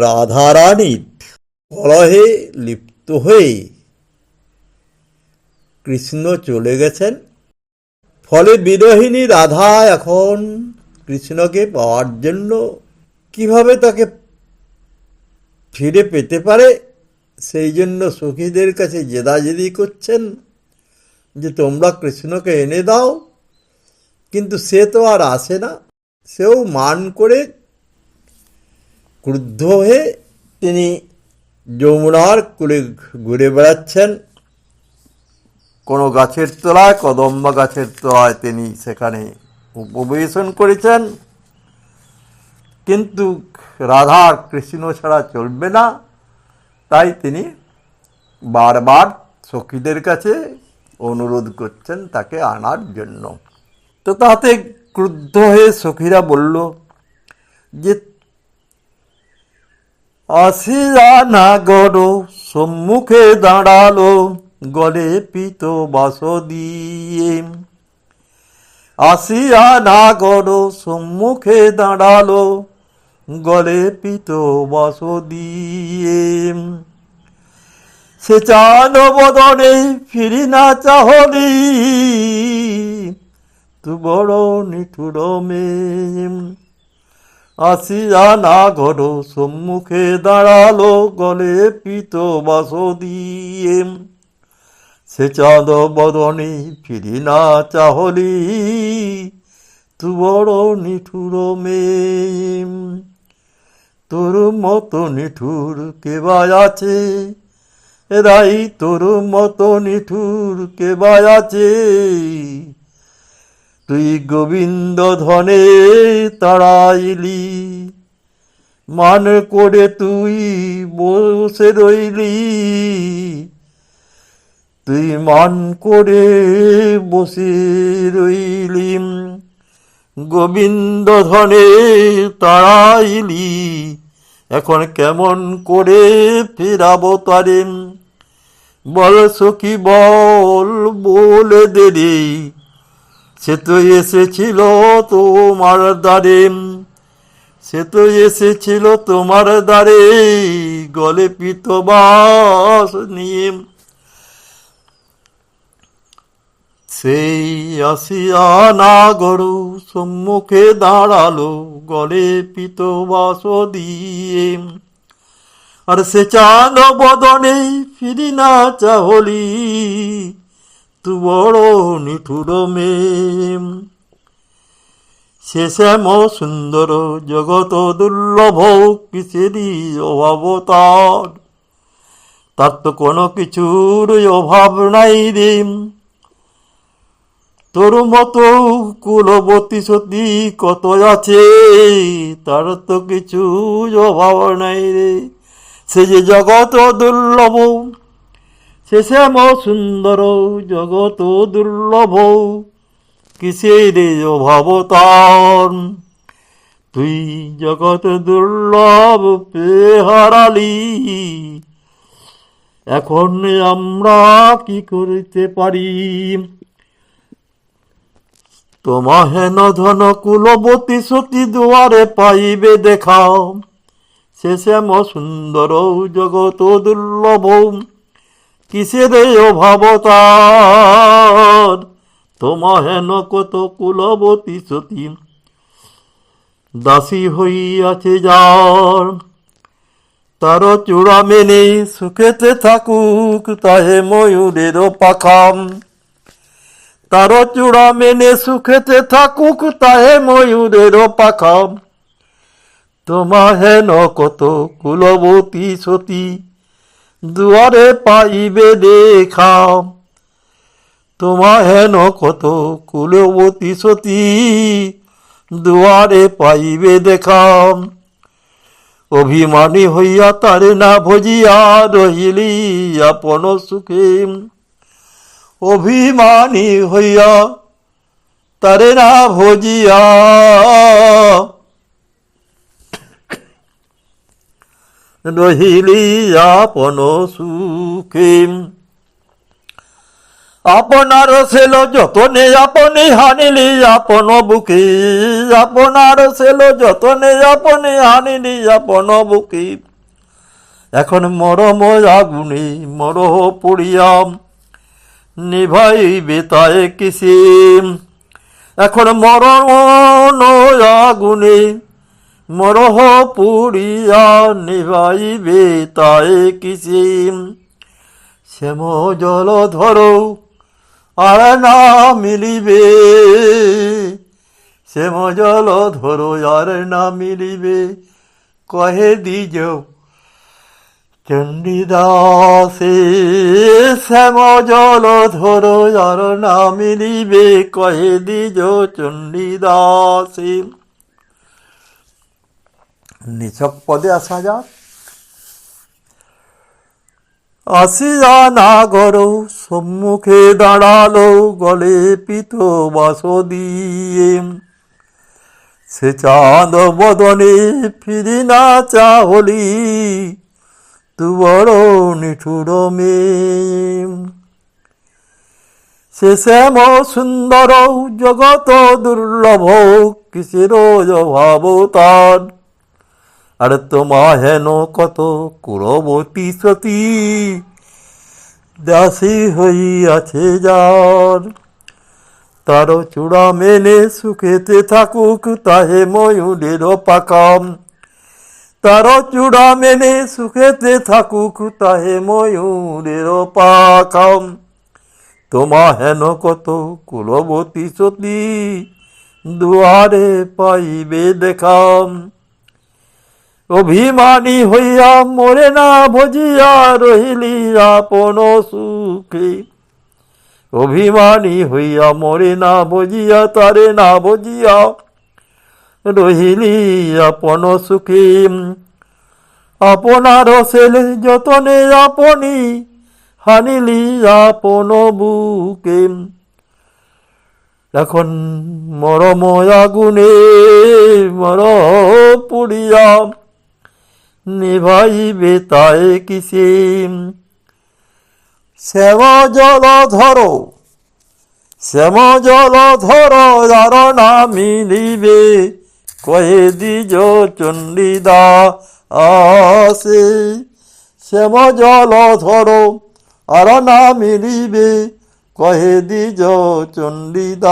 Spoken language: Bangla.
রাধারানীর কলহে লিপ্ত হয়ে কৃষ্ণ চলে গেছেন। ফলে বিরহিণী রাধা এখন কৃষ্ণকে পাওয়ার জন্য কিভাবে তাকে ফিরে পেতে পারে সেই জন্য সখীদের কাছে জেদাজেদি করছেন যে তোমরা কৃষ্ণকে এনে দাও। কিন্তু সে তো আর আসে না। সেও মান করে ক্রুদ্ধ হয়ে তিনি যমুনার কূলে ঘুরে বেড়াচ্ছেন। কোনো গাছের তলায়, কদম্ব গাছের তলায় তিনি সেখানে উপবেশন করেছেন। কিন্তু রাধার কৃষ্ণ ছাড়া চলবে না, তাই তিনি বারবার সখীদের কাছে অনুরোধ করছেন তাকে আনার জন্য। তো তাতে ক্রুদ্ধ হয়ে সখীরা বলল যে আসিয়া না গড় সম্মুখে দাঁড়ালো গলে পিত বাস দিয়ে। আসিয়া না গড় সম্মুখে দাঁড়ালো গলে পিত বাস দিয়ে। সে চাঁদ বদনে ফিরি না চাহলি তু বড় নিঠুর মেয়ে। আসিয়া না ঘর সম্মুখে দাঁড়ালো গলে পিত বাস দিয়ে। সে চাঁদ বদনে ফিরি না চাহলি তু বড় নিঠুর মেয়ে। তোর মতো নিঠুর কেবা আছে রাই, তোর মতো নিঠুর কেবা আছে। তুই গোবিন্দ ধনে তাড়াইলি, মান করে তুই বসে রইলি। তুই মান করে বসে রইলি, গোবিন্দ ধনে তাড়াইলি। এখন কেমন করে ফেরাবো তারে, বল সখী বল, বলে দে রে। সে তো এসেছিল তোমার দ্বারে, সে তো এসেছিল তোমার দ্বারে গলে পিত বাস নিয়ে। সেই আসিয়া না গরু সম্মুখে দাঁড়ালো গলে পিত বাস দিয়ে। আর সে চাঁদ বদনে ফিরি না চাহলি তু বড় নিঠুর মেয়ে। সে শ্যাম সুন্দর জগত দুর্লভ কিসেরই অভাব তার, তার তো কোনো কিছুর অভাব নাই রে। তোর মতো কুলবতী সতী কত আছে, তার তো কিছু অভাব নাই রে। সে যে জগত দুর্লভ, সে শ্যাম সুন্দর জগত দুর্লভ কিসের অভাব তার। তুই জগত দুর্লভ পেয়ে হারালি, এখন আমরা কি করিতে পারি। তোমা হেন ধন কুলবতী সতী দুয়ারে পাইবে দেখাও। সে শ্যাম সুন্দর জগত দুর্লভ কিসের অভাব তার। তোমা হেন কত কুলবতী সতী দাসী হইয়াছে যার। তার চূড়া মেনে সুখেতে থাকুক তাহে ময়ূরের পাখাম। তার চূড়া মেনে সুখেতে থাকুক তাহে ময়ূরের পাখাম। তোমা হেন কত কুলবতী সতী দুয়ারে পাইবে দেখা। তোমা হেন কত কুলবতী সতী দুয়ারে পাইবে দেখা। অভিমানী হইয়া তারে না ভজিয়া রহিলি আপন সুখে। অভিমানী হইয়া তারে না ভজিয়া রহিলি আপন সুখে। আপনার ছিল যতনে আপনি হানিলি আপন বুকে, আপনার ছিল যতনে আপনি হানিলি আপন বুকে। এখন মরম আগুনে মরহ পুড়িয়াম নিভাইবে তাই কিসে। এখন মরণ আগুনে মরহ পুড়িয়া নিভাইবে তাই কিসে। শ্যাম জল ধরো আর না মিলিবে, শ্যাম জল ধরো আর না মিলিবে, কহে দিজ চণ্ডীদাসে। শ্যাম জল ধরো আর না মিলিবে, কহে দিজ চণ্ডীদাসে। নিছক পদে আসা যাক। আসিয়া নাগর সম্মুখে দাঁড়ালো, গলে পিত বাস দিয়ে। সে চাঁদ বদনে ফিরি না চাহলি, তু বড় নিঠুর মেয়ে। সে শ্যাম সুন্দর জগত দুর্লভ, কিসের অভাব তার। আর তোমা হেন কত কুলবতী সতী, দাসী হইয়াছে যার। তার চূড়া মেনে সুখেতে থাকুক তাহে ময়ূরের পাকাম, তার চূড়া মেনে সুখেতে থাকুক তাহে ময়ূরের পাকাম। তোমা হেন কত কুলবতী সতী, দুয়ারে পাইবে দেখাম। অভিমানী হইয়া মরে না ভজিয়া রহিলি আপন সুখে, অভিমানী হইয়া মরে না ভজিয়া তারে না ভজিয়া রহিলি আপন সুখে। আপনার ছেলে যতনে আপনি হানিলি আপন বুকে। এখন মরম আগুনে মরহ পুড়িয়া নিভাইবে তাই কিসে। শ্যাম জল ধরো, শ্যাম জল ধরো আর না মিলিবে, কহে দিজ চণ্ডীদাসে। শ্যাম জল ধরো আর না মিলিবে, কহে দিজ চণ্ডীদাস।